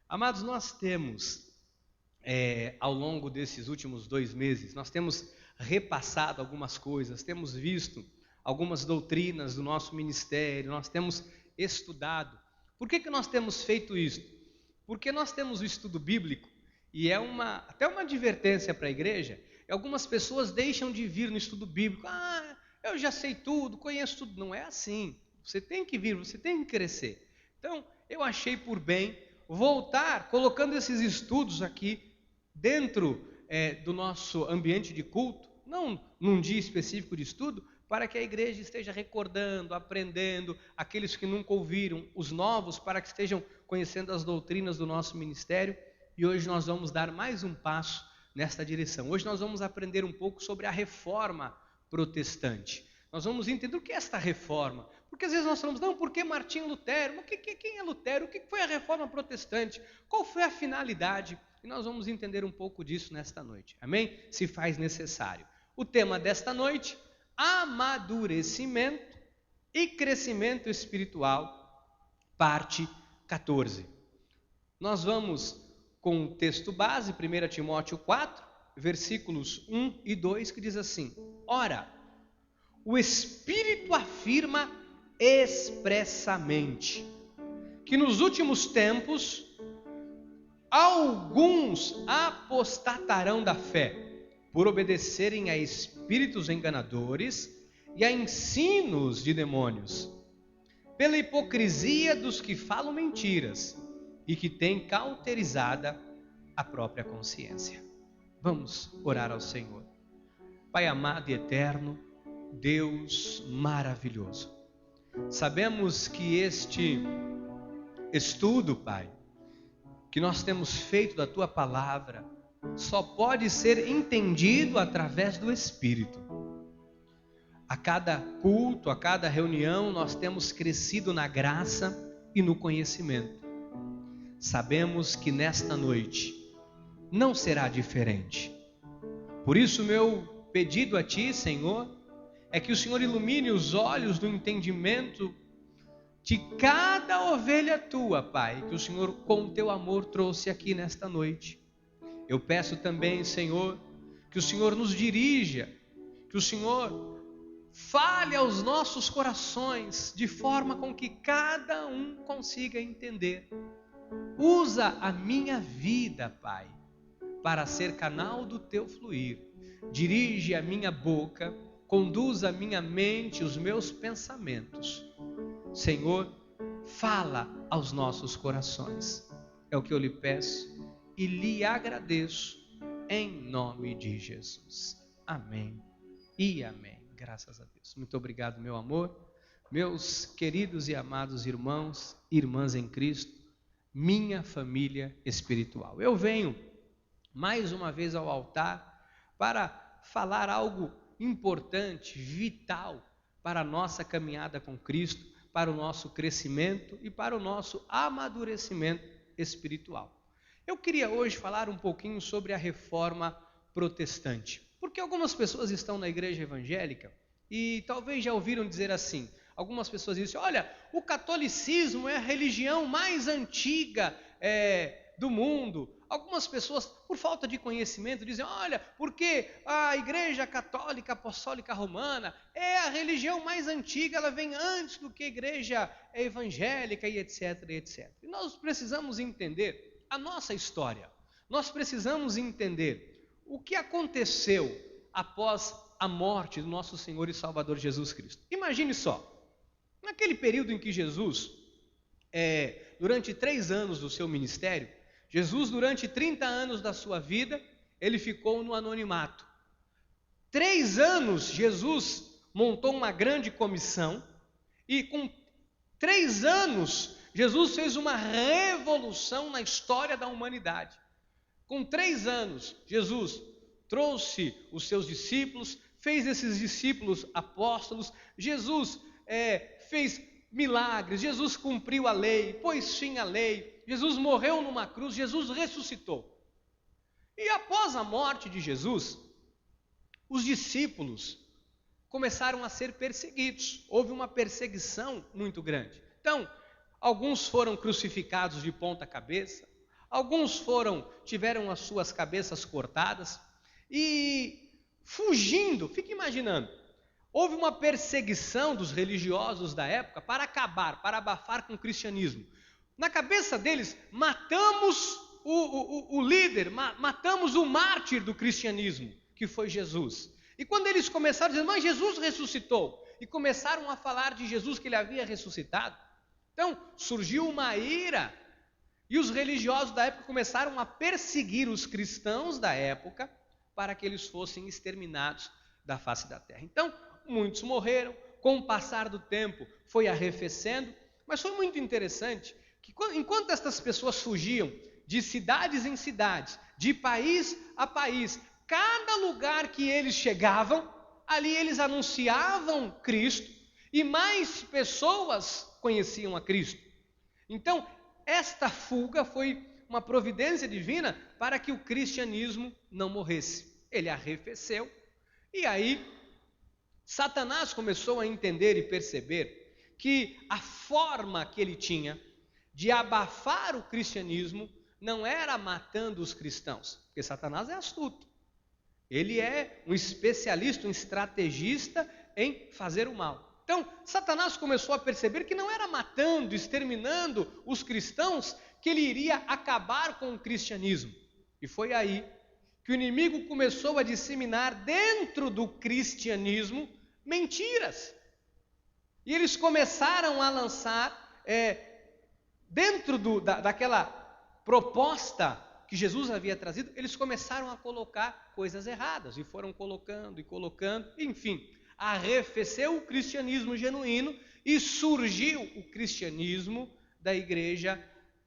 Amados, nós temos, ao longo desses últimos 2 meses, nós temos repassado algumas coisas, temos visto algumas doutrinas do nosso ministério, nós temos estudado. Por que nós temos feito isso? Porque nós temos o estudo bíblico, e até uma advertência para a igreja. Algumas pessoas deixam de vir no estudo bíblico. Eu já sei tudo, conheço tudo. Não é assim. Você tem que vir, você tem que crescer. Então, eu achei por bem voltar, colocando esses estudos aqui dentro do nosso ambiente de culto, não num dia específico de estudo, para que a igreja esteja recordando, aprendendo, aqueles que nunca ouviram, os novos, para que estejam conhecendo as doutrinas do nosso ministério. E hoje nós vamos dar mais um passo nesta direção. Hoje nós vamos aprender um pouco sobre a reforma protestante. Nós vamos entender o que é esta reforma. Porque às vezes nós falamos, não, por que Martinho Lutero? Mas quem é Lutero? O que foi a reforma protestante? Qual foi a finalidade? E nós vamos entender um pouco disso nesta noite. Amém? Se faz necessário. O tema desta noite: amadurecimento e crescimento espiritual, parte 14. Nós vamos com o texto base, 1 Timóteo 4, versículos 1 e 2, que diz assim: Ora, o Espírito afirma expressamente que nos últimos tempos alguns apostatarão da fé, por obedecerem a espíritos enganadores e a ensinos de demônios, pela hipocrisia dos que falam mentiras e que têm cauterizada a própria consciência. Vamos orar ao Senhor. Pai amado e eterno, Deus maravilhoso, sabemos que este estudo, Pai, que nós temos feito da Tua Palavra, só pode ser entendido através do Espírito. A cada culto, a cada reunião, nós temos crescido na graça e no conhecimento. Sabemos que nesta noite não será diferente. Por isso, meu pedido a Ti, Senhor, é que o Senhor ilumine os olhos do entendimento de cada ovelha Tua, Pai, que o Senhor com o Teu amor trouxe aqui nesta noite. Eu peço também, Senhor, que o Senhor nos dirija, que o Senhor fale aos nossos corações, de forma com que cada um consiga entender. Usa a minha vida, Pai, para ser canal do Teu fluir. Dirige a minha boca, conduz a minha mente, os meus pensamentos. Senhor, fala aos nossos corações. É o que eu lhe peço e lhe agradeço, em nome de Jesus. Amém e amém. Graças a Deus. Muito obrigado, meu amor. Meus queridos e amados irmãos e irmãs em Cristo, minha família espiritual. Eu venho mais uma vez ao altar para falar algo importante, vital para a nossa caminhada com Cristo, para o nosso crescimento e para o nosso amadurecimento espiritual. Eu queria hoje falar um pouquinho sobre a reforma protestante, porque algumas pessoas estão na igreja evangélica e talvez já ouviram dizer assim. Algumas pessoas dizem, olha, o catolicismo é a religião mais antiga do mundo. Algumas pessoas, por falta de conhecimento, dizem, olha, porque a igreja católica apostólica romana é a religião mais antiga, ela vem antes do que a igreja evangélica e etc, etc. E nós precisamos entender a nossa história. Nós precisamos entender o que aconteceu após a morte do nosso Senhor e Salvador Jesus Cristo. Imagine só, naquele período em que Jesus, durante 3 anos do seu ministério, Jesus, durante 30 anos da sua vida, ele ficou no anonimato. 3 anos, Jesus montou uma grande comissão e com 3 anos, Jesus fez uma revolução na história da humanidade. Com 3 anos, Jesus trouxe os seus discípulos, fez esses discípulos apóstolos, Jesus fez milagres, Jesus cumpriu a lei, pôs fim à lei, Jesus morreu numa cruz, Jesus ressuscitou. E após a morte de Jesus, os discípulos começaram a ser perseguidos. Houve uma perseguição muito grande. Então, alguns foram crucificados de ponta cabeça, Alguns tiveram as suas cabeças cortadas e fugindo, fica imaginando, houve uma perseguição dos religiosos da época para acabar, para abafar com o cristianismo. Na cabeça deles, matamos o líder, matamos o mártir do cristianismo, que foi Jesus. E quando eles começaram a dizer, mas Jesus ressuscitou, e começaram a falar de Jesus que ele havia ressuscitado, então surgiu uma ira, e os religiosos da época começaram a perseguir os cristãos da época, para que eles fossem exterminados da face da terra. Então, muitos morreram, com o passar do tempo foi arrefecendo, mas foi muito interessante que enquanto estas pessoas fugiam de cidades em cidades, de país a país, cada lugar que eles chegavam, ali eles anunciavam Cristo e mais pessoas conheciam a Cristo. Então, esta fuga foi uma providência divina para que o cristianismo não morresse. Ele arrefeceu e aí Satanás começou a entender e perceber que a forma que ele tinha de abafar o cristianismo não era matando os cristãos, porque Satanás é astuto. Ele é um especialista, um estrategista em fazer o mal. Então, Satanás começou a perceber que não era matando, exterminando os cristãos que ele iria acabar com o cristianismo. E foi aí que o inimigo começou a disseminar dentro do cristianismo mentiras. E eles começaram a lançar, dentro daquela proposta que Jesus havia trazido, eles começaram a colocar coisas erradas, e foram colocando, enfim, arrefeceu o cristianismo genuíno, e surgiu o cristianismo da igreja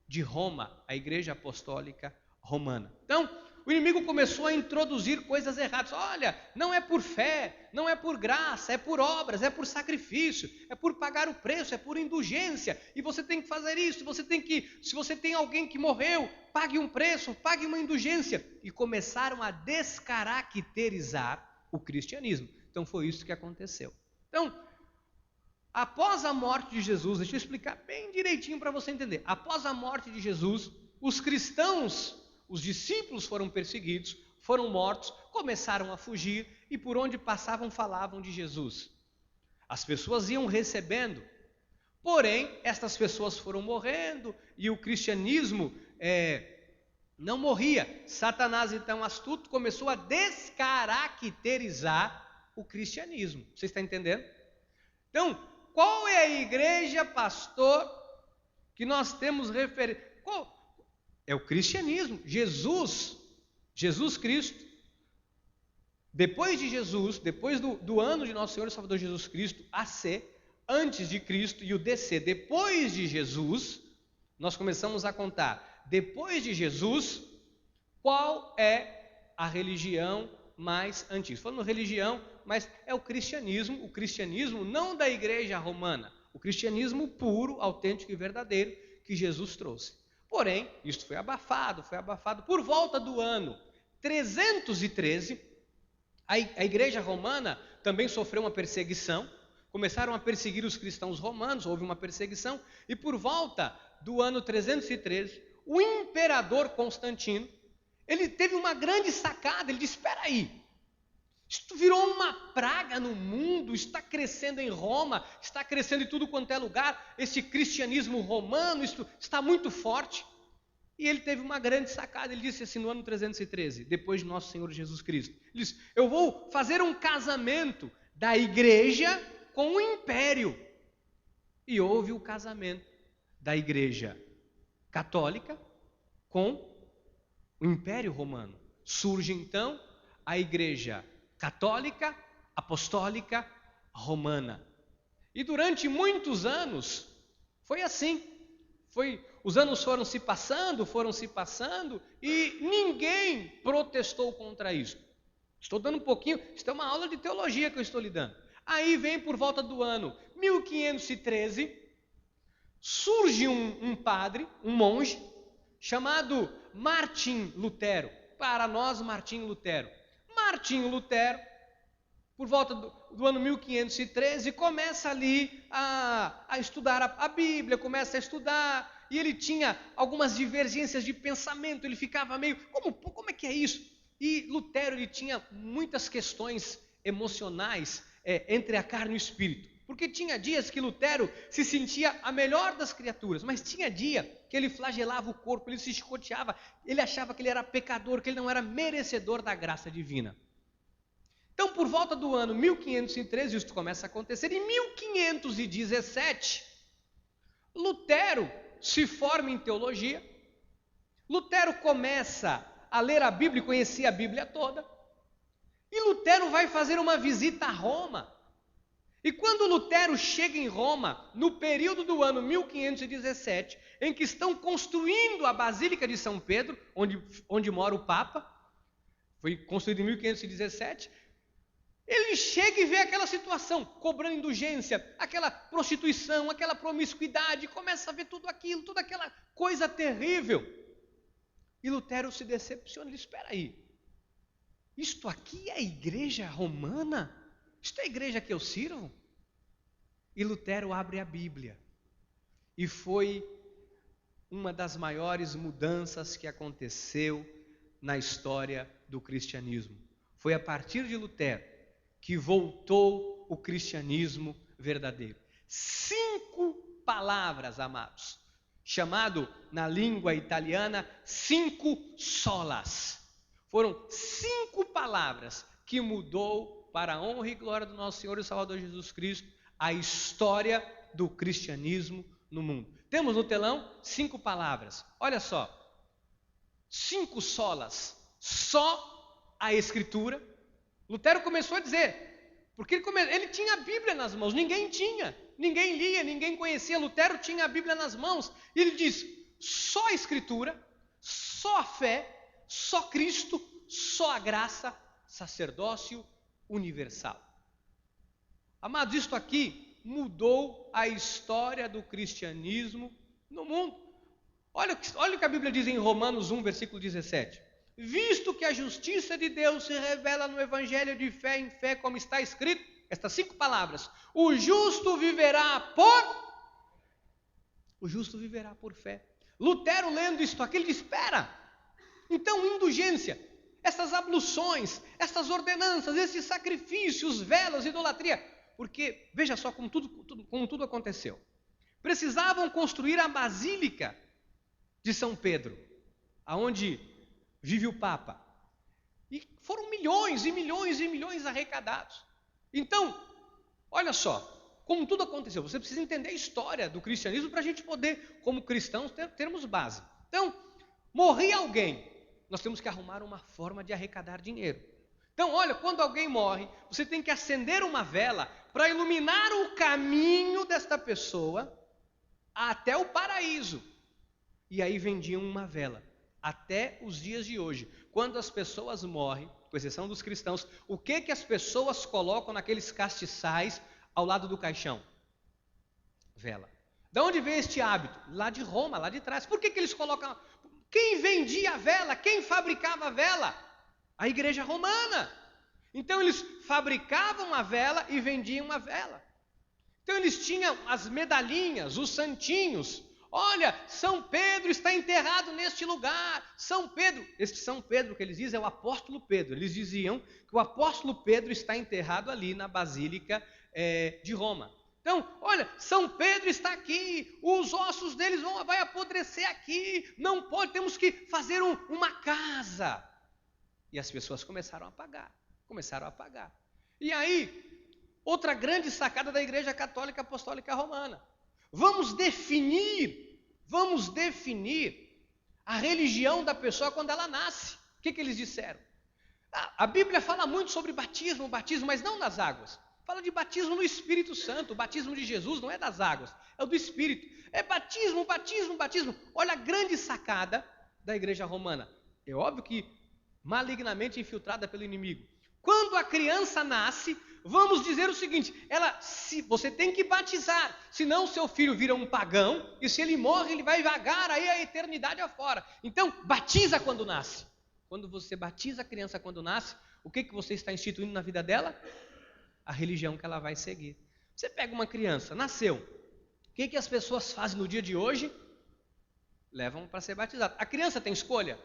de Roma, a igreja apostólica romana. Então, o inimigo começou a introduzir coisas erradas. Olha, não é por fé, não é por graça, é por obras, é por sacrifício, é por pagar o preço, é por indulgência. E você tem que fazer isso, se você tem alguém que morreu, pague um preço, pague uma indulgência. E começaram a descaracterizar o cristianismo. Então foi isso que aconteceu. Então, após a morte de Jesus, deixa eu explicar bem direitinho para você entender. Após a morte de Jesus, os cristãos, os discípulos foram perseguidos, foram mortos, começaram a fugir e por onde passavam falavam de Jesus. As pessoas iam recebendo, porém, estas pessoas foram morrendo e o cristianismo não morria. Satanás, então, astuto, começou a descaracterizar o cristianismo. Você está entendendo? Então, qual é a igreja, pastor, que nós temos referência? É o cristianismo. Jesus Cristo, depois de Jesus, depois do ano de nosso Senhor e Salvador Jesus Cristo, AC, antes de Cristo, e o DC, depois de Jesus, nós começamos a contar, depois de Jesus, qual é a religião mais antiga? Falando religião, mas é o cristianismo não da igreja romana, o cristianismo puro, autêntico e verdadeiro que Jesus trouxe. Porém, isso foi abafado. Por volta do ano 313, a igreja romana também sofreu uma perseguição, começaram a perseguir os cristãos romanos, houve uma perseguição, e por volta do ano 313, o imperador Constantino, ele teve uma grande sacada, ele disse, espera aí, isto virou uma praga no mundo, está crescendo em Roma, está crescendo em tudo quanto é lugar, esse cristianismo romano, isto está muito forte. E ele teve uma grande sacada, ele disse assim no ano 313, depois de nosso Senhor Jesus Cristo, ele disse, eu vou fazer um casamento da igreja com o império. E houve o casamento da igreja católica com o império romano. Surge então a igreja católica, apostólica, romana. E durante muitos anos foi assim. Os anos foram se passando e ninguém protestou contra isso. Estou dando um pouquinho, isso é uma aula de teologia que eu estou lhe dando. Aí vem por volta do ano 1513, surge um padre, um monge, chamado Martim Lutero. Para nós, Martim Lutero. Martim Lutero, por volta do ano 1513, começa ali a estudar a Bíblia, começa a estudar, e ele tinha algumas divergências de pensamento, ele ficava meio, como é que é isso? E Lutero, ele tinha muitas questões emocionais entre a carne e o espírito, porque tinha dias que Lutero se sentia a melhor das criaturas, mas tinha dia que ele flagelava o corpo, ele se chicoteava, ele achava que ele era pecador, que ele não era merecedor da graça divina. Então, por volta do ano 1513, isso começa a acontecer. Em 1517, Lutero se forma em teologia. Lutero começa a ler a Bíblia e conhecer a Bíblia toda. E Lutero vai fazer uma visita a Roma. E quando Lutero chega em Roma, no período do ano 1517, em que estão construindo a Basílica de São Pedro, onde mora o Papa, foi construído em 1517, ele chega e vê aquela situação, cobrando indulgência, aquela prostituição, aquela promiscuidade, começa a ver tudo aquilo, toda aquela coisa terrível. E Lutero se decepciona, ele diz, espera aí, isto aqui é a igreja romana? Isto é a igreja que eu sirvo? E Lutero abre a Bíblia. E foi uma das maiores mudanças que aconteceu na história do cristianismo. Foi a partir de Lutero que voltou o cristianismo verdadeiro. 5 palavras, amados, chamado na língua italiana 5 solas. Foram 5 palavras que mudou para a honra e glória do nosso Senhor e Salvador Jesus Cristo a história do cristianismo no mundo. Temos no telão 5 palavras. Olha só. 5 solas. Só a Escritura. Lutero começou a dizer, porque ele tinha a Bíblia nas mãos, ninguém tinha, ninguém lia, ninguém conhecia. Lutero tinha a Bíblia nas mãos, e ele diz, só a Escritura, só a fé, só Cristo, só a graça, sacerdócio universal. Amados, isto aqui mudou a história do cristianismo no mundo. Olha o que a Bíblia diz em Romanos 1, versículo 17. Visto que a justiça de Deus se revela no evangelho de fé em fé, como está escrito, estas 5 palavras, o justo viverá por fé. Lutero, lendo isto aqui, ele diz, espera, então indulgência, essas abluções, essas ordenanças, esses sacrifícios, velas, idolatria, porque veja só como tudo aconteceu. Precisavam construir a Basílica de São Pedro, aonde vive o Papa. E foram milhões e milhões e milhões arrecadados. Então, olha só, como tudo aconteceu. Você precisa entender a história do cristianismo para a gente poder, como cristãos, termos base. Então, morria alguém, nós temos que arrumar uma forma de arrecadar dinheiro. Então, olha, quando alguém morre, você tem que acender uma vela para iluminar o caminho desta pessoa até o paraíso. E aí vendiam uma vela. Até os dias de hoje, quando as pessoas morrem, com exceção dos cristãos, o que as pessoas colocam naqueles castiçais ao lado do caixão? Vela. De onde veio este hábito? Lá de Roma, lá de trás. Por que eles colocam? Quem vendia a vela? Quem fabricava a vela? A igreja romana. Então eles fabricavam a vela e vendiam a vela. Então eles tinham as medalhinhas, os santinhos. Olha, São Pedro está enterrado neste lugar. São Pedro, este São Pedro que eles dizem é o apóstolo Pedro. Eles diziam que o apóstolo Pedro está enterrado ali na Basílica de Roma. Então, olha, São Pedro está aqui, os ossos deles vão apodrecer aqui, não pode, temos que fazer uma casa. E as pessoas começaram a pagar. E aí, outra grande sacada da Igreja Católica Apostólica Romana. Vamos definir a religião da pessoa quando ela nasce. O que eles disseram? A Bíblia fala muito sobre batismo, mas não das águas. Fala de batismo no Espírito Santo. O batismo de Jesus não é das águas, é o do Espírito. É batismo. Olha a grande sacada da Igreja Romana. É óbvio que malignamente infiltrada pelo inimigo. Quando a criança nasce, vamos dizer o seguinte, você tem que batizar, senão seu filho vira um pagão, e se ele morre, ele vai vagar aí a eternidade afora. Então, batiza quando nasce. Quando você batiza a criança quando nasce, o que você está instituindo na vida dela? A religião que ela vai seguir. Você pega uma criança, nasceu. O que as pessoas fazem no dia de hoje? levam para ser batizado. A criança tem escolha?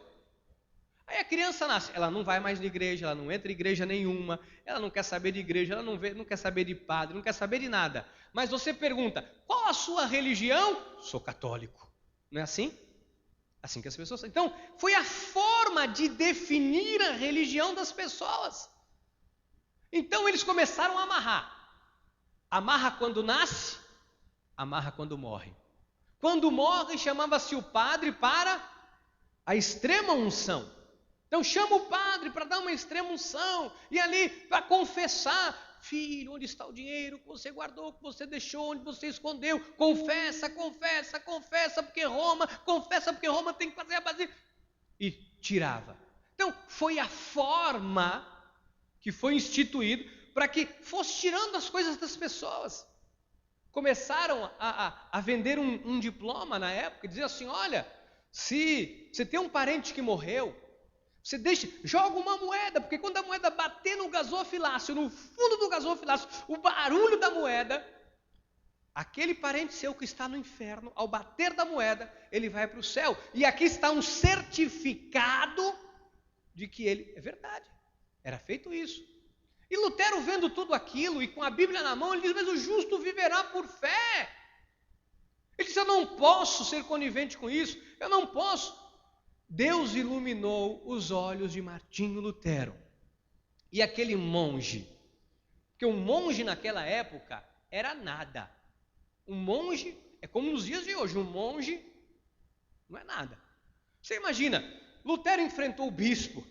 Aí a criança nasce, ela não vai mais na igreja, ela não entra em igreja nenhuma, ela não quer saber de igreja, ela não quer saber de padre, não quer saber de nada. Mas você pergunta, qual a sua religião? Sou católico. Não é assim? Assim que as pessoas... Então, foi a forma de definir a religião das pessoas. Então, eles começaram a amarrar. Amarra quando nasce, amarra quando morre. Quando morre, chamava-se o padre para a extrema unção. Então chama o padre para dar uma extrema unção, e ali para confessar, filho, onde está o dinheiro que você guardou, que você deixou, onde você escondeu, confessa, confessa, confessa, porque Roma, confessa porque Roma tem que fazer a basílica, e tirava. Então foi a forma que foi instituído para que fosse tirando as coisas das pessoas. Começaram a vender um diploma na época, e dizer assim, olha, se você tem um parente que morreu, você joga uma moeda, porque quando a moeda bater no gasofilácio, no fundo do gasofilácio, o barulho da moeda, aquele parente seu que está no inferno, ao bater da moeda, ele vai para o céu. E aqui está um certificado de que ele... É verdade, era feito isso. E Lutero, vendo tudo aquilo, e com a Bíblia na mão, ele diz, mas o justo viverá por fé. Ele diz, eu não posso ser conivente com isso, eu não posso. Deus iluminou os olhos de Martinho Lutero. E aquele monge, porque um monge naquela época era nada. Um monge, é como nos dias de hoje, um monge não é nada. Você imagina, Lutero enfrentou o bispo,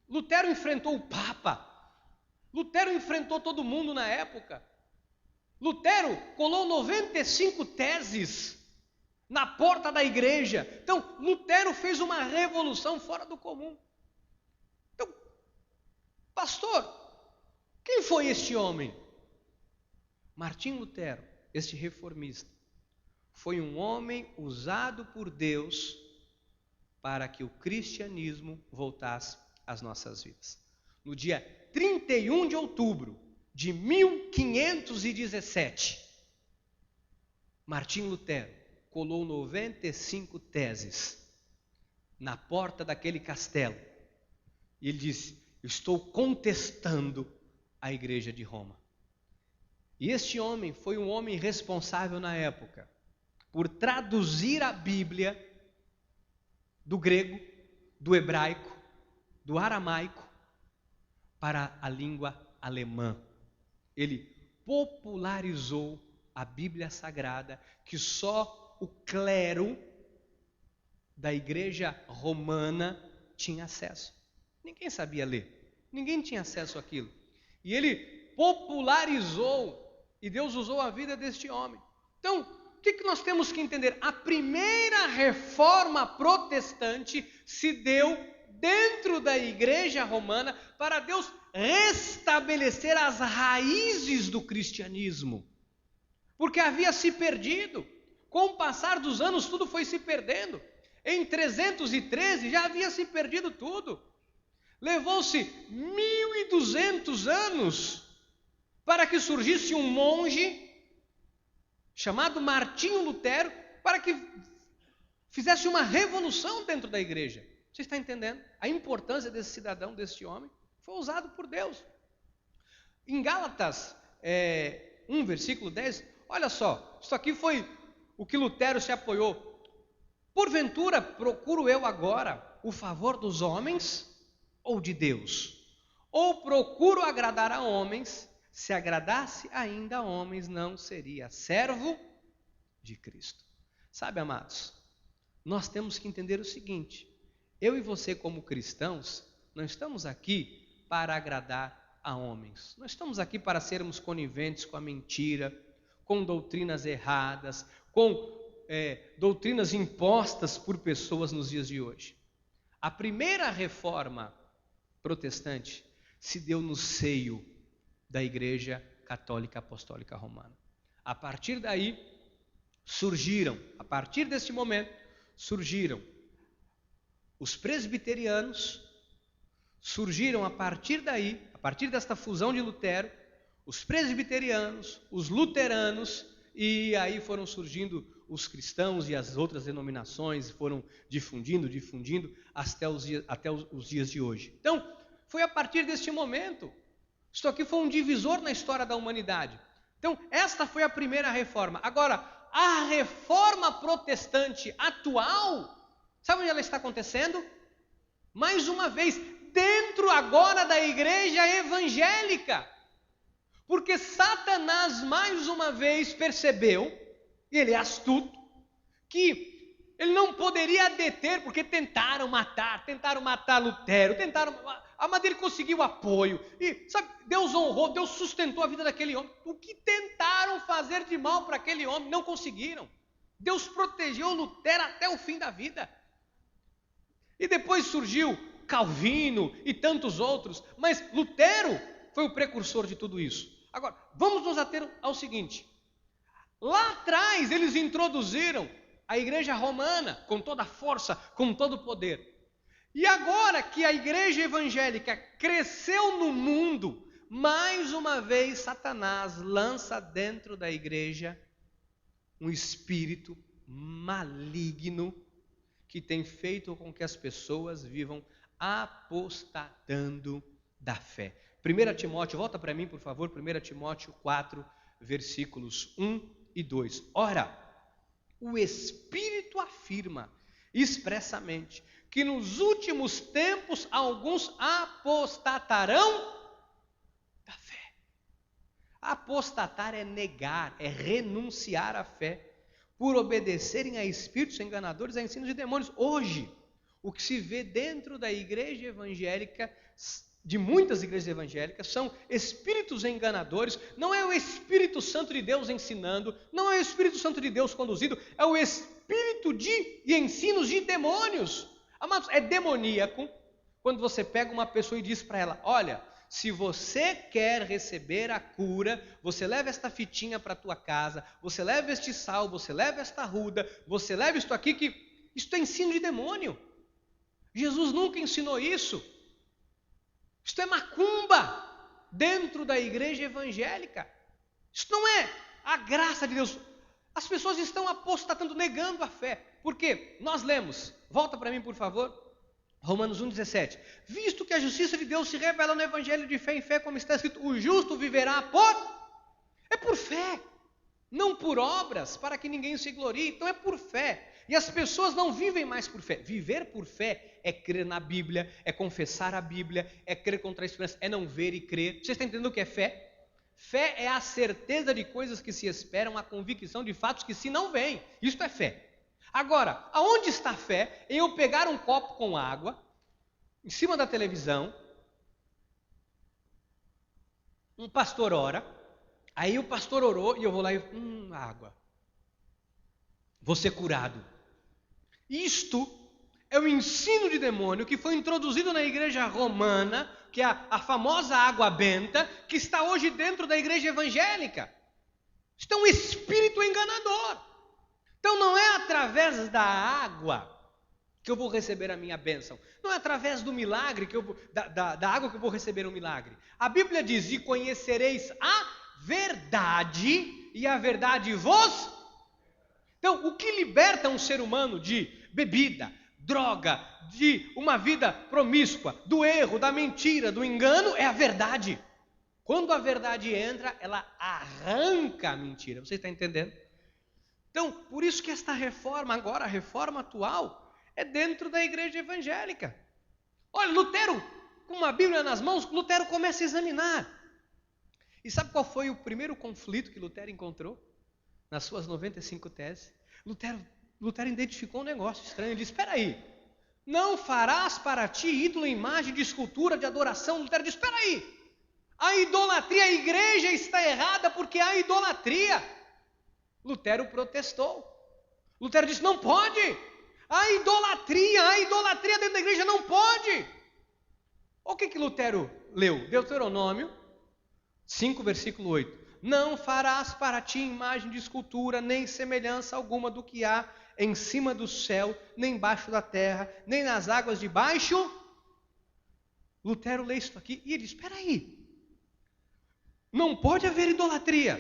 Lutero enfrentou o papa, Lutero enfrentou todo mundo na época. Lutero colou 95 teses na porta da igreja. Então, Lutero fez uma revolução fora do comum. Então, pastor, quem foi este homem? Martinho Lutero, este reformista, foi um homem usado por Deus para que o cristianismo voltasse às nossas vidas. No dia 31 de outubro de 1517, Martinho Lutero colou 95 teses na porta daquele castelo. E ele disse, eu estou contestando a igreja de Roma. E este homem foi um homem responsável na época por traduzir a Bíblia do grego, do hebraico, do aramaico para a língua alemã. Ele popularizou a Bíblia Sagrada, que só o clero da igreja romana tinha acesso. Ninguém sabia ler, ninguém tinha acesso àquilo. E ele popularizou, e Deus usou a vida deste homem. Então, o que nós temos que entender? A primeira reforma protestante se deu dentro da igreja romana para Deus restabelecer as raízes do cristianismo, porque havia se perdido. Com o passar dos anos, tudo foi se perdendo. Em 313 já havia se perdido tudo. Levou-se 1200 anos para que surgisse um monge chamado Martinho Lutero, para que fizesse uma revolução dentro da igreja. Você está entendendo? A importância desse cidadão, desse homem, foi usado por Deus. Em Gálatas 1, versículo 10, olha só, isso aqui foi o que Lutero se apoiou. Porventura, procuro eu agora o favor dos homens ou de Deus? Ou procuro agradar a homens? Se agradasse ainda a homens, não seria servo de Cristo. Sabe, amados, nós temos que entender o seguinte: eu e você, como cristãos, não estamos aqui para agradar a homens. Não estamos aqui para sermos coniventes com a mentira, com doutrinas erradas, com doutrinas impostas por pessoas nos dias de hoje. A primeira reforma protestante se deu no seio da Igreja Católica Apostólica Romana. A partir daí, a partir deste momento, surgiram os presbiterianos, surgiram a partir daí, a partir desta fusão de Lutero, os presbiterianos, os luteranos, e aí foram surgindo os cristãos e as outras denominações foram difundindo até os dias de hoje. Então, foi a partir deste momento. Isso aqui foi um divisor na história da humanidade. Então, esta foi a primeira reforma. Agora, a reforma protestante atual, sabe onde ela está acontecendo? Mais uma vez, dentro agora da igreja evangélica. Porque Satanás, mais uma vez, percebeu, e ele é astuto, que ele não poderia deter, porque tentaram matar Lutero, mas ele conseguiu apoio, e sabe, Deus honrou, Deus sustentou a vida daquele homem. O que tentaram fazer de mal para aquele homem, não conseguiram. Deus protegeu Lutero até o fim da vida. E depois surgiu Calvino e tantos outros, mas Lutero foi o precursor de tudo isso. Agora, vamos nos ater ao seguinte. Lá atrás eles introduziram a igreja romana com toda a força, com todo o poder. E agora que a igreja evangélica cresceu no mundo, mais uma vez Satanás lança dentro da igreja um espírito maligno que tem feito com que as pessoas vivam apostatando da fé. 1 Timóteo, volta para mim por favor, 1 Timóteo 4, versículos 1 e 2. Ora, o Espírito afirma expressamente que nos últimos tempos alguns apostatarão da fé. Apostatar é negar, é renunciar à fé, por obedecerem a espíritos enganadores, a ensinos de demônios. Hoje, o que se vê dentro da igreja evangélica, de muitas igrejas evangélicas, são espíritos enganadores. Não é o Espírito Santo de Deus ensinando, não é o Espírito Santo de Deus conduzindo, é o espírito e ensinos de demônios. Amados, é demoníaco quando você pega uma pessoa e diz para ela: olha, se você quer receber a cura, você leva esta fitinha para a tua casa, você leva este sal, você leva esta ruda, você leva isto aqui, que isto é ensino de demônio. Jesus nunca ensinou isso. Isto é macumba dentro da igreja evangélica. Isso não é a graça de Deus. As pessoas estão apostatando, negando a fé. Por quê? Nós lemos, volta para mim por favor, Romanos 1,17. Visto que a justiça de Deus se revela no evangelho de fé em fé, como está escrito, o justo viverá por fé, não por obras, para que ninguém se glorie. Então é por fé. E as pessoas não vivem mais por fé. Viver por fé é crer na Bíblia, é confessar a Bíblia, é crer contra a esperança, é não ver e crer. Vocês estão entendendo o que é fé? Fé é a certeza de coisas que se esperam, a convicção de fatos que se não veem. Isto é fé. Agora, aonde está a fé em eu pegar um copo com água, em cima da televisão, um pastor ora, aí o pastor orou e eu vou lá e água, vou ser curado. Isto é o ensino de demônio que foi introduzido na igreja romana, que é a famosa água benta, que está hoje dentro da igreja evangélica. Isto é um espírito enganador. Então não é através da água que eu vou receber a minha bênção. Não é através do milagre, da água que eu vou receber um milagre. A Bíblia diz: e conhecereis a verdade, e a verdade vos... Então, o que liberta um ser humano de bebida, droga, de uma vida promíscua, do erro, da mentira, do engano, é a verdade. Quando a verdade entra, ela arranca a mentira. Você está entendendo? Então, por isso que esta reforma, agora a reforma atual, é dentro da igreja evangélica. Olha, Lutero, com uma Bíblia nas mãos, Lutero começa a examinar. E sabe qual foi o primeiro conflito que Lutero encontrou? Nas suas 95 teses, Lutero identificou um negócio estranho. Ele disse: espera aí, não farás para ti ídolo, imagem de escultura, de adoração. Lutero disse: espera aí, a idolatria, a igreja está errada porque há idolatria. Lutero protestou. Lutero disse: não pode, a idolatria dentro da igreja não pode. O que Lutero leu? Deuteronômio 5, versículo 8. Não farás para ti imagem de escultura, nem semelhança alguma do que há em cima do céu, nem embaixo da terra, nem nas águas de baixo. Lutero lê isso aqui e ele diz: espera aí, não pode haver idolatria.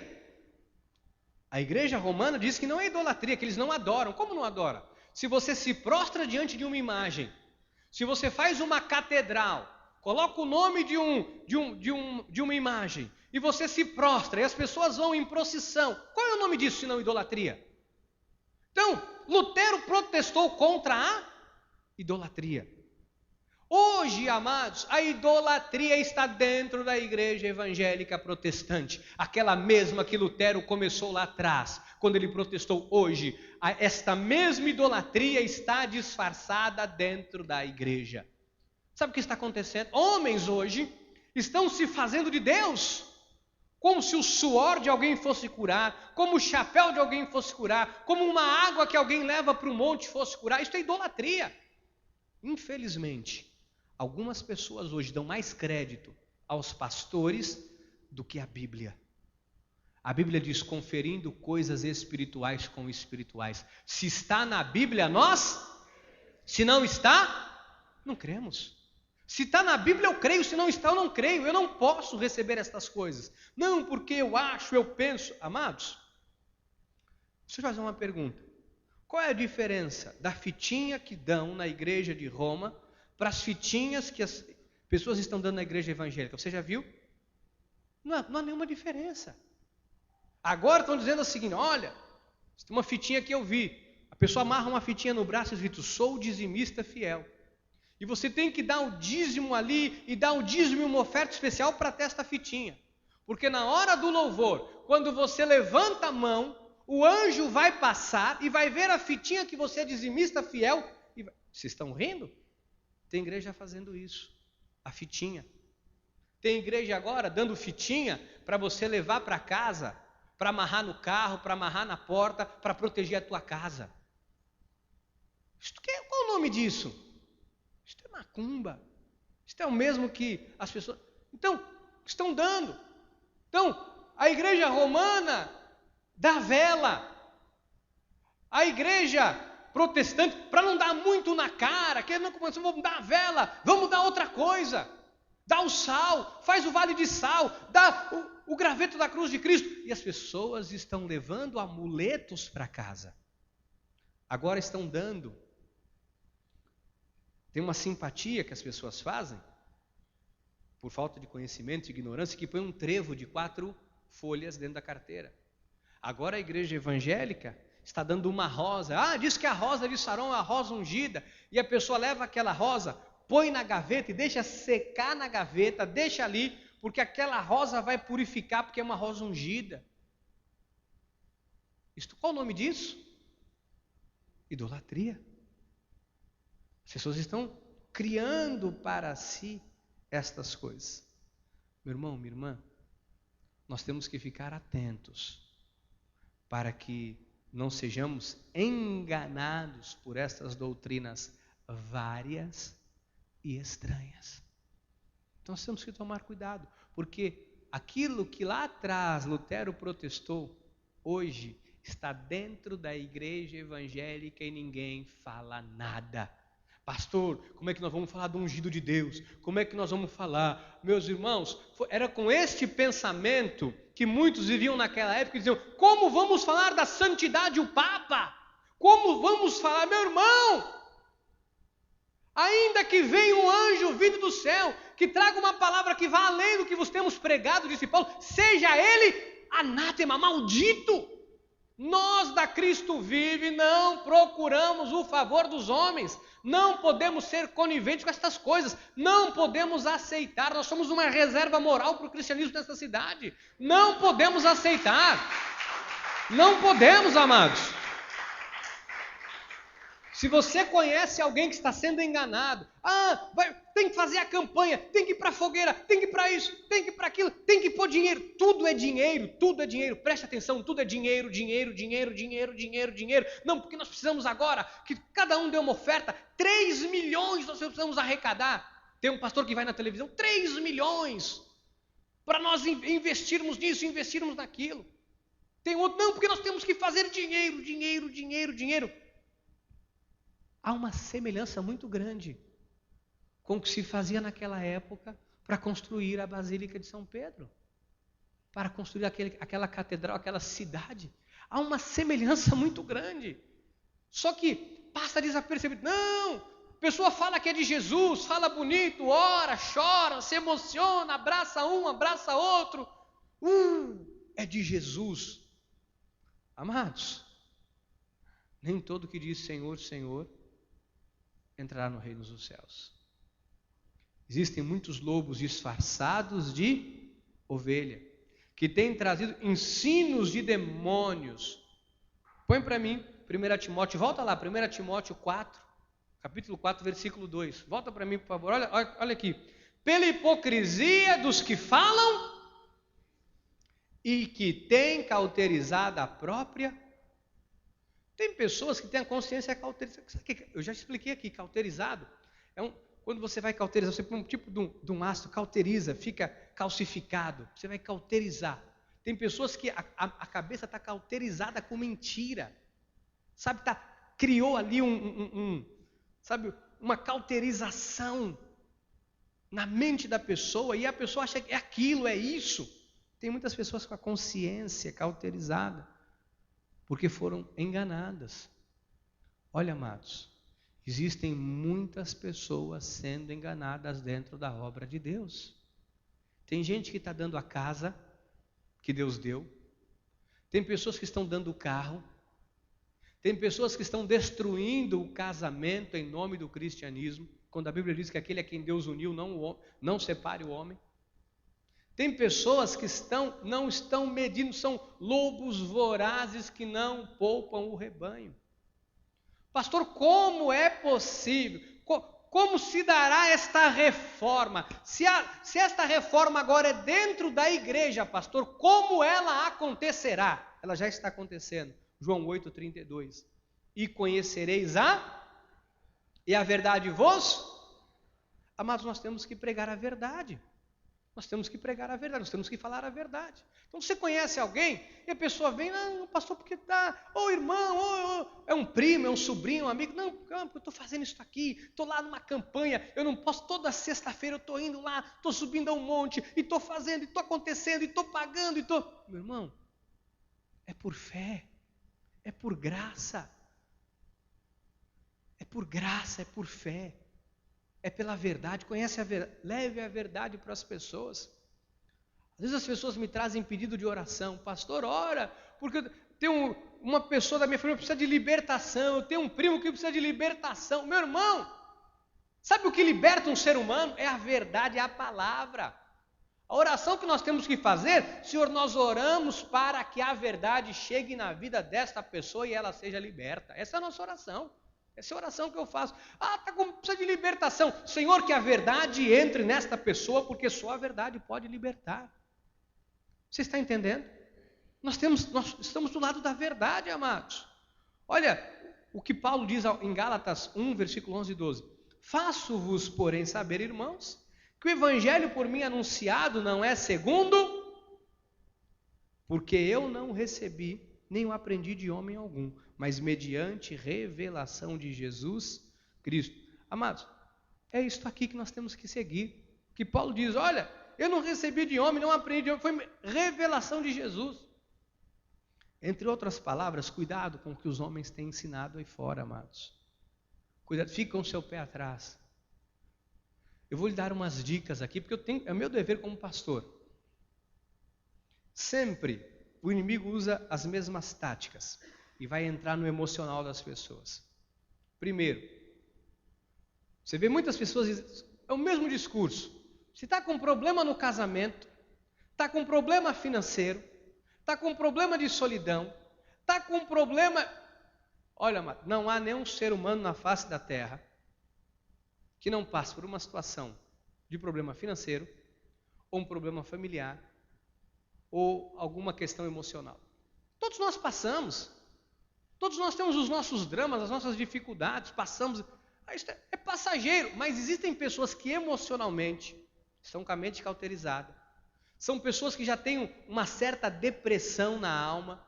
A igreja romana diz que não é idolatria, que eles não adoram. Como não adora? Se você se prostra diante de uma imagem, se você faz uma catedral, coloca o nome de uma imagem, e você se prostra, e as pessoas vão em procissão, qual é o nome disso, se não idolatria? Então, Lutero protestou contra a idolatria. Hoje, amados, a idolatria está dentro da igreja evangélica protestante, aquela mesma que Lutero começou lá atrás, quando ele protestou. Hoje, esta mesma idolatria está disfarçada dentro da igreja. Sabe o que está acontecendo? Homens hoje estão se fazendo de Deus, como se o suor de alguém fosse curar, como o chapéu de alguém fosse curar, como uma água que alguém leva para o monte fosse curar. Isso é idolatria. Infelizmente, algumas pessoas hoje dão mais crédito aos pastores do que à Bíblia. A Bíblia diz, conferindo coisas espirituais com espirituais. Se está na Bíblia, nós. Se não está, não cremos. Se está na Bíblia, eu creio. Se não está, eu não creio. Eu não posso receber estas coisas. Não, porque eu acho, eu penso. Amados, deixa eu fazer uma pergunta. Qual é a diferença da fitinha que dão na igreja de Roma para as fitinhas que as pessoas estão dando na igreja evangélica? Você já viu? Não há nenhuma diferença. Agora estão dizendo o seguinte, olha, tem uma fitinha que eu vi. A pessoa amarra uma fitinha no braço e escrito, sou dizimista fiel. E você tem que dar o dízimo ali e dar um dízimo e uma oferta especial para ter esta fitinha. Porque na hora do louvor, quando você levanta a mão, o anjo vai passar e vai ver a fitinha que você é dizimista fiel. Vocês estão rindo? Tem igreja fazendo isso, a fitinha. Tem igreja agora dando fitinha para você levar para casa, para amarrar no carro, para amarrar na porta, para proteger a tua casa. Qual é o nome disso? Isto é macumba. Isto é o mesmo que as pessoas... Então, estão dando. Então, a igreja romana dá vela. A igreja protestante, para não dar muito na cara, que não começamos, vamos dar a vela, vamos dar outra coisa. Dá o sal, faz o vale de sal, dá o graveto da cruz de Cristo. E as pessoas estão levando amuletos para casa. Agora estão dando. Tem uma simpatia que as pessoas fazem, por falta de conhecimento e ignorância, que põe um trevo de 4 folhas dentro da carteira. Agora a igreja evangélica está dando uma rosa. Ah, diz que a rosa de Saron é a rosa ungida. E a pessoa leva aquela rosa, põe na gaveta e deixa secar na gaveta, deixa ali, porque aquela rosa vai purificar, porque é uma rosa ungida. Qual o nome disso? Idolatria. As pessoas estão criando para si estas coisas. Meu irmão, minha irmã, nós temos que ficar atentos para que não sejamos enganados por estas doutrinas várias e estranhas. Então nós temos que tomar cuidado, porque aquilo que lá atrás Lutero protestou, hoje está dentro da igreja evangélica e ninguém fala nada. Pastor, como é que nós vamos falar do ungido de Deus? Como é que nós vamos falar? Meus irmãos, era com este pensamento que muitos viviam naquela época e diziam, como vamos falar da santidade o Papa? Como vamos falar, meu irmão? Ainda que venha um anjo vindo do céu, que traga uma palavra que vá além do que vos temos pregado, disse Paulo, seja ele anátema, maldito. Nós da Cristo Vive não procuramos o favor dos homens, não podemos ser coniventes com estas coisas, não podemos aceitar, nós somos uma reserva moral para o cristianismo nessa cidade, não podemos aceitar, não podemos, amados. Se você conhece alguém que está sendo enganado, tem que fazer a campanha, tem que ir para a fogueira, tem que ir para isso, tem que ir para aquilo, tem que pôr dinheiro, tudo é dinheiro, preste atenção, tudo é dinheiro, dinheiro. Não, porque nós precisamos agora que cada um dê uma oferta, 3 milhões nós precisamos arrecadar. Tem um pastor que vai na televisão, 3 milhões, para nós investirmos nisso, investirmos naquilo. Tem outro, não, porque nós temos que fazer dinheiro. Há uma semelhança muito grande com o que se fazia naquela época para construir a Basílica de São Pedro, para construir aquela catedral, aquela cidade. Há uma semelhança muito grande. Só que passa desapercebido. Não, a pessoa fala que é de Jesus, fala bonito, ora, chora, se emociona, abraça um, abraça outro. É de Jesus. Amados, nem todo que diz Senhor, Senhor, entrará no reino dos céus. Existem muitos lobos disfarçados de ovelha, que têm trazido ensinos de demônios. Põe para mim, 1 Timóteo, volta lá, 1 Timóteo 4, capítulo 4, versículo 2. Volta para mim, por favor, olha aqui. Pela hipocrisia dos que falam e que têm cauterizado a própria. Tem pessoas que têm a consciência cauterizada. Eu já expliquei aqui, cauterizado. Quando você vai cauterizar, você põe um tipo de um ácido, cauteriza, fica calcificado. Você vai cauterizar. Tem pessoas que a cabeça está cauterizada com mentira. Sabe, criou ali uma cauterização na mente da pessoa, e a pessoa acha que é aquilo, é isso. Tem muitas pessoas com a consciência cauterizada, porque foram enganadas. Olha, amados, existem muitas pessoas sendo enganadas dentro da obra de Deus. Tem gente que está dando a casa que Deus deu. Tem pessoas que estão dando o carro. Tem pessoas que estão destruindo o casamento em nome do cristianismo, quando a Bíblia diz que aquele a quem Deus uniu não separe o homem. Tem pessoas que não estão medindo, são lobos vorazes que não poupam o rebanho. Pastor, como é possível? Como se dará esta reforma? Se esta reforma agora é dentro da igreja, pastor, como ela acontecerá? Ela já está acontecendo. João 8,32. E conhecereis e a verdade vos? Amados, nós temos que pregar a verdade. Nós temos que pregar a verdade, nós temos que falar a verdade. Então você conhece alguém e a pessoa vem, não, pastor, porque está, irmão, é um primo, é um sobrinho, um amigo, não, eu estou fazendo isso aqui, estou lá numa campanha, eu não posso, toda sexta-feira eu estou indo lá, estou subindo a um monte, e estou fazendo, e estou acontecendo, e estou pagando, Meu irmão, é por fé, é por graça, é por fé. É pela verdade, conhece a verdade, leve a verdade para as pessoas. Às vezes as pessoas me trazem pedido de oração, pastor, ora, porque tem uma pessoa da minha família que precisa de libertação, eu tenho um primo que precisa de libertação. Meu irmão, sabe o que liberta um ser humano? É a verdade, é a palavra. A oração que nós temos que fazer, Senhor, nós oramos para que a verdade chegue na vida desta pessoa e ela seja liberta. Essa é a nossa oração. Essa é a oração que eu faço. Precisa de libertação. Senhor, que a verdade entre nesta pessoa, porque só a verdade pode libertar. Você está entendendo? Nós estamos do lado da verdade, amados. Olha, o que Paulo diz em Gálatas 1, versículo 11 e 12. Faço-vos, porém, saber, irmãos, que o evangelho por mim anunciado não é segundo, porque eu não recebi, nem o aprendi de homem algum, mas mediante revelação de Jesus Cristo. Amados, é isto aqui que nós temos que seguir. Que Paulo diz, olha, eu não recebi de homem, não aprendi de homem, foi revelação de Jesus. Entre outras palavras, cuidado com o que os homens têm ensinado aí fora, amados. Cuidado, fica com o seu pé atrás. Eu vou lhe dar umas dicas aqui, porque é meu dever como pastor. Sempre o inimigo usa as mesmas táticas e vai entrar no emocional das pessoas. Primeiro, você vê muitas pessoas dizendo, é o mesmo discurso. Se está com problema no casamento, está com problema financeiro, está com problema de solidão, está com problema... Olha, não há nenhum ser humano na face da terra que não passe por uma situação de problema financeiro, ou um problema familiar, ou alguma questão emocional. Todos nós passamos. Todos nós temos os nossos dramas, as nossas dificuldades, passamos. Isso é passageiro, mas existem pessoas que emocionalmente estão com a mente cauterizada. São pessoas que já têm uma certa depressão na alma,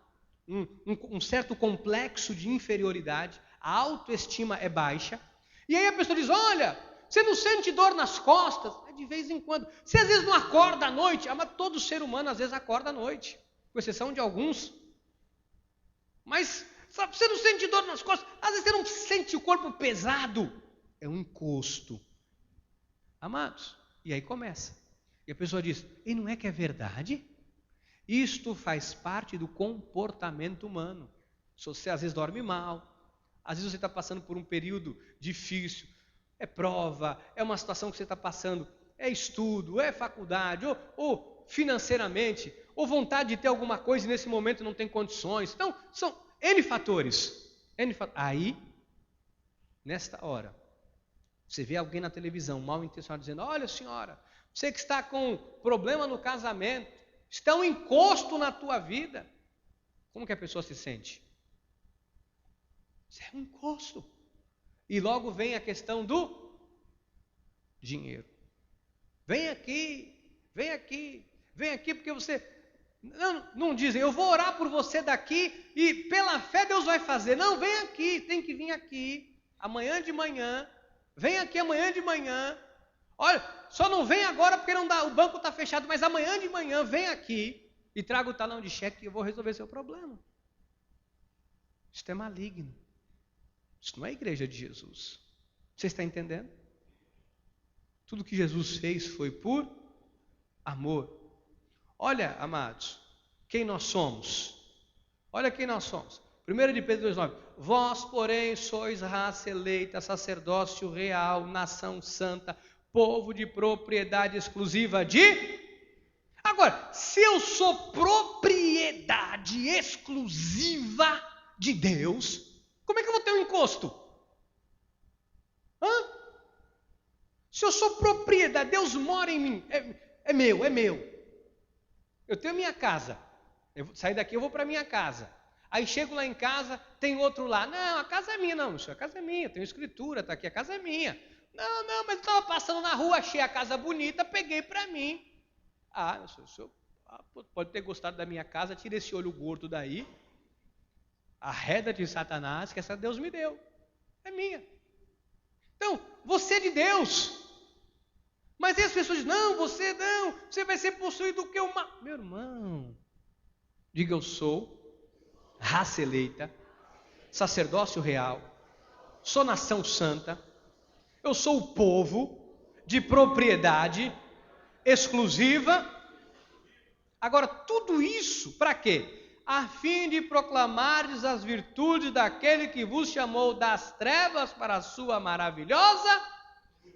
um certo complexo de inferioridade, a autoestima é baixa. E aí a pessoa diz, olha, você não sente dor nas costas? É de vez em quando. Você às vezes não acorda à noite? Mas todo ser humano às vezes acorda à noite, com exceção de alguns Mas sabe, você não sente dor nas costas, às vezes você não sente o corpo pesado. É um encosto. Amados, e aí começa. E a pessoa diz, e não é que é verdade? Isto faz parte do comportamento humano. Se você às vezes dorme mal, às vezes você está passando por um período difícil, é prova, é uma situação que você está passando, é estudo, é faculdade, ou financeiramente, ou vontade de ter alguma coisa e nesse momento não tem condições. Então, são N fatores. Aí, nesta hora, você vê alguém na televisão, mal intencionado, dizendo, olha senhora, você que está com problema no casamento, está um encosto na tua vida. Como que a pessoa se sente? Isso é um encosto. E logo vem a questão do dinheiro. Vem aqui, vem aqui, vem aqui, porque você... Não dizem, eu vou orar por você daqui e pela fé Deus vai fazer. Não, vem aqui, tem que vir aqui, amanhã de manhã, vem aqui amanhã de manhã. Olha, só não vem agora porque não dá, o banco está fechado, mas amanhã de manhã vem aqui e traga o talão de cheque e eu vou resolver seu problema. Isso é maligno. Isso não é a igreja de Jesus. Você está entendendo? Tudo que Jesus fez foi por amor. Olha, amados, quem nós somos. Olha quem nós somos. 1 de Pedro 2,9. Vós, porém, sois raça eleita, sacerdócio real, nação santa, povo de propriedade exclusiva de... Agora, se eu sou propriedade exclusiva de Deus, como é que eu vou ter um encosto? Se eu sou propriedade, Deus mora em mim, é meu, é meu. Eu tenho minha casa, eu saio daqui, eu vou para minha casa. Aí chego lá em casa, tem outro lá. Não, a casa é minha. Não, a casa é minha, tenho escritura, está aqui, a casa é minha. Não, mas eu estava passando na rua, achei a casa bonita, peguei para mim. O senhor pode ter gostado da minha casa, tira esse olho gordo daí. Arreda de Satanás, que essa Deus me deu. É minha. Então, você é de Deus. Mas aí as pessoas dizem, não, você vai ser possuído do que uma... Meu irmão, diga eu sou raça eleita, sacerdócio real, sou nação santa, eu sou o povo de propriedade exclusiva. Agora, tudo isso para quê? A fim de proclamares as virtudes daquele que vos chamou das trevas para a sua maravilhosa...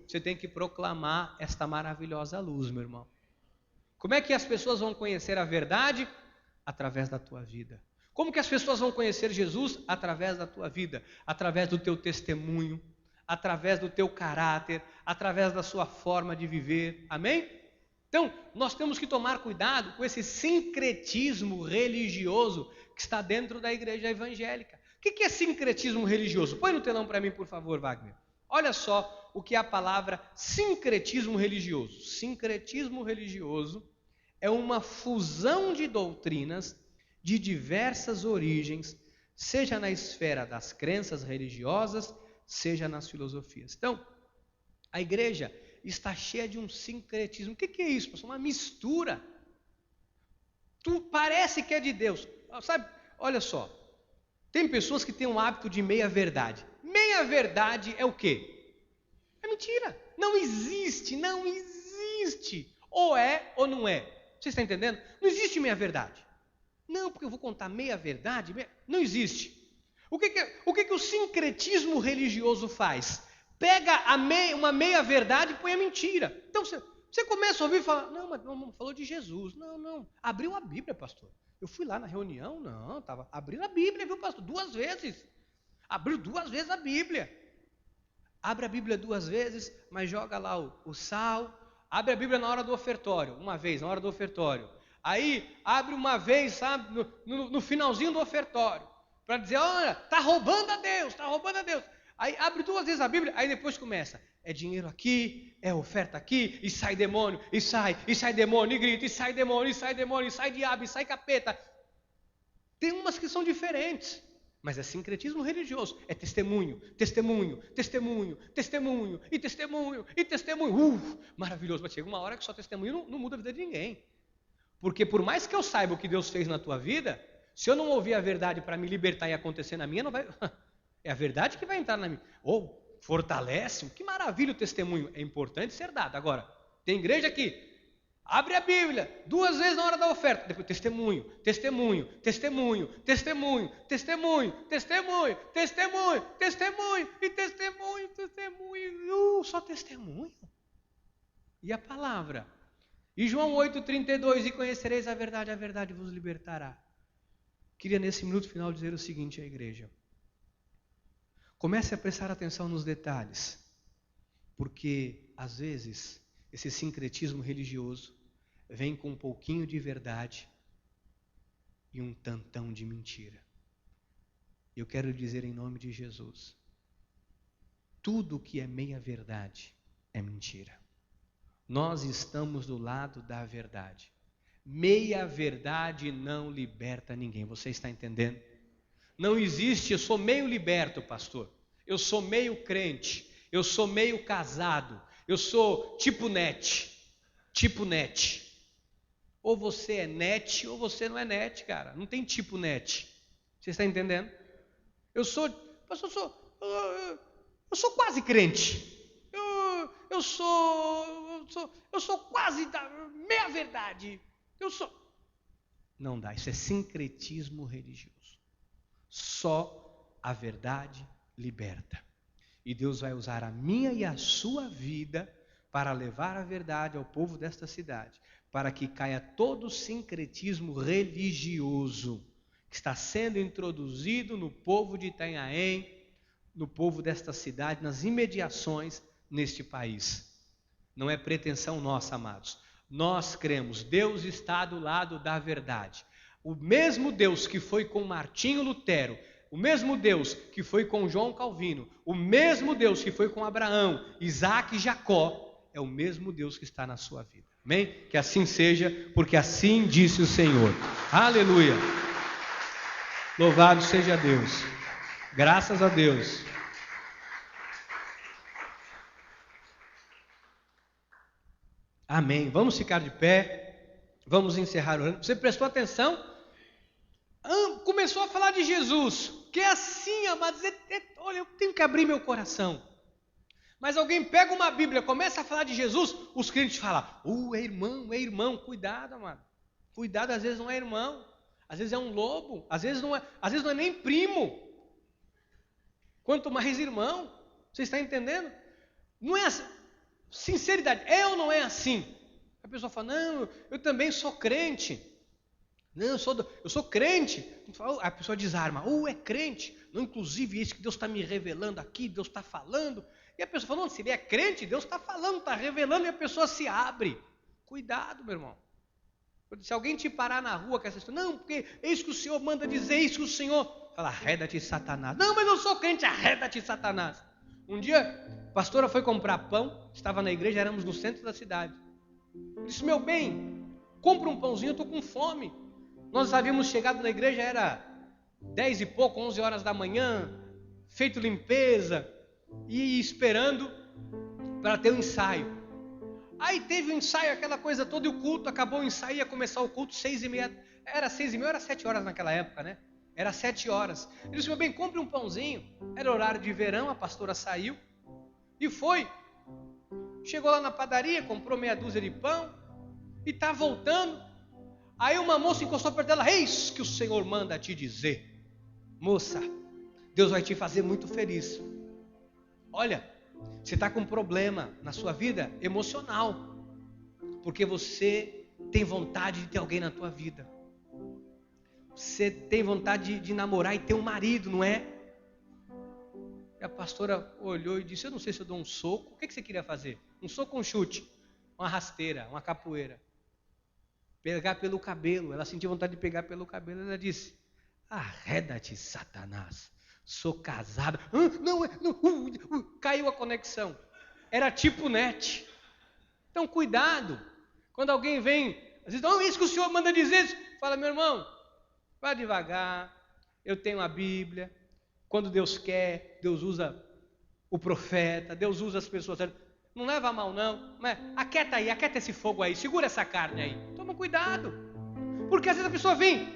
Você tem que proclamar esta maravilhosa luz, meu irmão. Como é que as pessoas vão conhecer a verdade? Através da tua vida. Como que as pessoas vão conhecer Jesus? Através da tua vida, através do teu testemunho, através do teu caráter, através da sua forma de viver. Amém? Então, nós temos que tomar cuidado com esse sincretismo religioso que está dentro da igreja evangélica. O que é sincretismo religioso? Põe no telão para mim, por favor, Wagner. Olha só o que é a palavra sincretismo religioso. Sincretismo religioso é uma fusão de doutrinas de diversas origens, seja na esfera das crenças religiosas, seja nas filosofias. Então, a igreja está cheia de um sincretismo. O que é isso, pastor? Uma mistura. Parece que é de Deus. Sabe, olha só, tem pessoas que têm um hábito de meia-verdade. Meia-verdade é o quê? É mentira. Não existe. Ou é ou não é. Você está entendendo? Não existe meia-verdade. Não, porque eu vou contar meia-verdade. Não existe. O que o sincretismo religioso faz? Pega uma meia-verdade e põe a mentira. Então você começa a ouvir e fala, não, mas não falou de Jesus. Não. Abriu a Bíblia, pastor. Eu fui lá na reunião, estava abrindo a Bíblia, viu, pastor? 2 vezes. Abriu 2 vezes a Bíblia. Abre a Bíblia 2 vezes, mas joga lá o sal. Abre a Bíblia na hora do ofertório, uma vez, na hora do ofertório. Aí, abre uma vez, sabe, no finalzinho do ofertório. Para dizer, olha, está roubando a Deus. Aí, abre 2 vezes a Bíblia, aí depois começa. É dinheiro aqui, é oferta aqui, e sai demônio, e sai demônio, e grita, e sai demônio, e sai diabo, e sai capeta. Tem umas que são diferentes. Mas é sincretismo religioso, é testemunho. Maravilhoso, mas chega uma hora que só testemunho não muda a vida de ninguém. Porque por mais que eu saiba o que Deus fez na tua vida, Se eu não ouvir a verdade para me libertar e acontecer na minha, não vai. É a verdade que vai entrar na minha. Ou fortalece, que maravilha o testemunho. É importante ser dado. Agora, tem igreja que abre a Bíblia 2 vezes na hora da oferta. Depois testemunho, testemunho, testemunho, testemunho, testemunho, testemunho, testemunho, testemunho e testemunho, testemunho. Só testemunho. E a palavra? E João 8,32, e conhecereis a verdade vos libertará. Queria nesse minuto final dizer o seguinte à igreja. Comece a prestar atenção nos detalhes, porque às vezes esse sincretismo religioso vem com um pouquinho de verdade e um tantão de mentira. Eu quero dizer em nome de Jesus, tudo que é meia verdade é mentira. Nós estamos do lado da verdade. Meia verdade não liberta ninguém. Você está entendendo? Não existe, eu sou meio liberto, pastor. Eu sou meio crente. Eu sou meio casado. Eu sou tipo net. Tipo net. Ou você é net ou você não é net, cara. Não tem tipo net. Você está entendendo? Eu sou quase crente. Eu sou quase da meia verdade. Não dá, isso é sincretismo religioso. Só a verdade liberta. E Deus vai usar a minha e a sua vida para levar a verdade ao povo desta cidade, para que caia todo o sincretismo religioso que está sendo introduzido no povo de Itanhaém, no povo desta cidade, nas imediações neste país. Não é pretensão nossa, amados. Nós cremos, Deus está do lado da verdade. O mesmo Deus que foi com Martinho Lutero, o mesmo Deus que foi com João Calvino, o mesmo Deus que foi com Abraão, Isaac e Jacó, é o mesmo Deus que está na sua vida. Amém? Que assim seja, porque assim disse o Senhor. Aleluia! Louvado seja Deus. Graças a Deus. Amém. Vamos ficar de pé. Vamos encerrar orando. Você prestou atenção? Começou a falar de Jesus. Que é assim, amados. Olha, eu tenho que abrir meu coração. Mas alguém pega uma Bíblia, começa a falar de Jesus, os crentes falam, é irmão. Cuidado, amado. Cuidado, às vezes não é irmão. Às vezes é um lobo. Às vezes não é nem primo. Quanto mais irmão. Você está entendendo? Não é assim. Sinceridade, é ou não é assim? A pessoa fala, não, eu também sou crente. Não, eu sou crente. A pessoa desarma, é crente. Não, inclusive isso que Deus está me revelando aqui, Deus está falando. E a pessoa fala, não, se ele é crente, Deus está falando, está revelando, e a pessoa se abre. Cuidado, meu irmão. Se alguém te parar na rua com essa história, não, porque é isso que o Senhor manda dizer, é isso que o Senhor... Fala, arreda-te, Satanás. Não, mas eu sou crente, arreda-te, Satanás. Um dia, a pastora foi comprar pão, estava na igreja, éramos no centro da cidade. Eu disse, meu bem, compra um pãozinho, eu estou com fome. Nós havíamos chegado na igreja, era 10 e pouco, 11 horas da manhã, feito limpeza e esperando para ter o ensaio. Aí teve o ensaio, aquela coisa toda, e o culto, acabou o ensaio, ia começar o culto 6h30. Era 6h30, era 7 horas naquela época, né? Era 7 horas. Ele disse, meu bem, compre um pãozinho. Era horário de verão, a pastora saiu e foi. Chegou lá na padaria, comprou meia dúzia de pão e está voltando. Aí uma moça encostou perto dela, eis que o Senhor manda te dizer. Moça, Deus vai te fazer muito feliz. Olha, você está com um problema na sua vida emocional, porque você tem vontade de ter alguém na tua vida. Você tem vontade de namorar e ter um marido, não é? E a pastora olhou e disse, eu não sei se eu dou um soco. O que você queria fazer? Um soco ou um chute? Uma rasteira, uma capoeira. Pegar pelo cabelo. Ela sentiu vontade de pegar pelo cabelo. Ela disse, arreda-te, Satanás. Sou casada. Caiu a conexão. Era tipo net. Então cuidado. Quando alguém vem, às vezes, não, isso que o Senhor manda dizer. Fala, meu irmão, vá devagar. Eu tenho a Bíblia. Quando Deus quer, Deus usa o profeta, Deus usa as pessoas. Não leva a mal, não. Aquieta aí, aquieta esse fogo aí, segura essa carne aí. Toma cuidado. Porque às vezes a pessoa vem,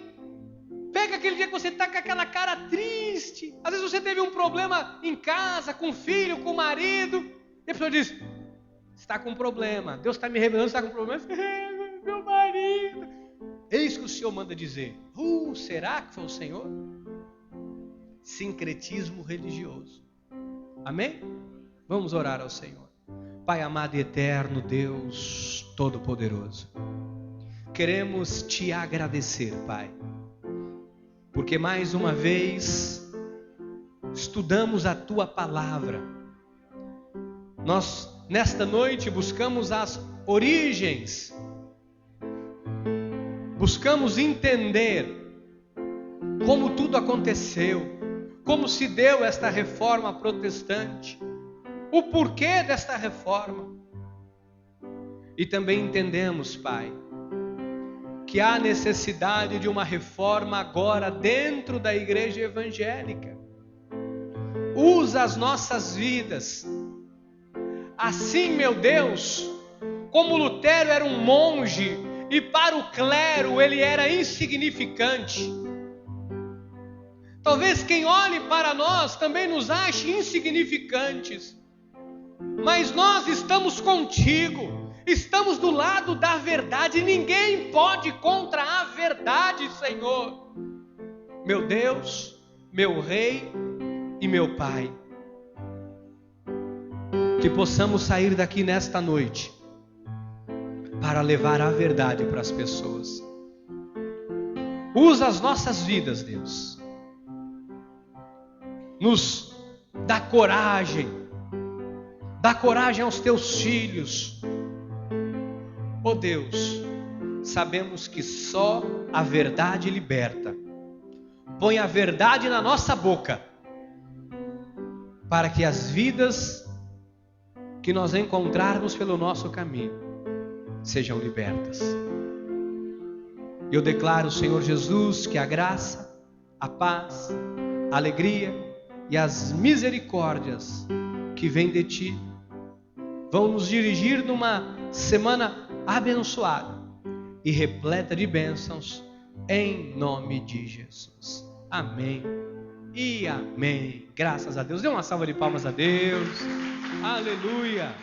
Pega aquele dia que você está com aquela cara triste. Às vezes você teve um problema em casa, com o filho, com o marido. E a pessoa diz: você está com um problema. Deus está me revelando, você está com um problema. Meu marido. Eis que o Senhor manda dizer: será que foi o Senhor? Sincretismo religioso. Amém? Vamos orar ao Senhor. Pai amado e eterno, Deus Todo-Poderoso, queremos te agradecer, Pai, porque mais uma vez estudamos a Tua Palavra. Nós, nesta noite, buscamos as origens, buscamos entender como tudo aconteceu, como se deu esta reforma protestante, o porquê desta reforma. E também entendemos, Pai, que há necessidade de uma reforma agora dentro da igreja evangélica. Usa as nossas vidas. Assim, meu Deus, como Lutero era um monge e para o clero ele era insignificante, talvez quem olhe para nós também nos ache insignificantes, mas nós estamos contigo, estamos do lado da verdade, ninguém pode contra a verdade, Senhor, meu Deus, meu Rei e meu Pai. Que possamos sair daqui nesta noite para levar a verdade para as pessoas. Usa as nossas vidas, Deus. Nos dá coragem aos teus filhos. Oh Deus, sabemos que só a verdade liberta. Põe a verdade na nossa boca, para que as vidas que nós encontrarmos pelo nosso caminho sejam libertas. Eu declaro, Senhor Jesus, que a graça, a paz, a alegria e as misericórdias que vêm de Ti vão nos dirigir numa semana abençoada e repleta de bênçãos, em nome de Jesus. Amém e amém. Graças a Deus. Dê uma salva de palmas a Deus. Aleluia.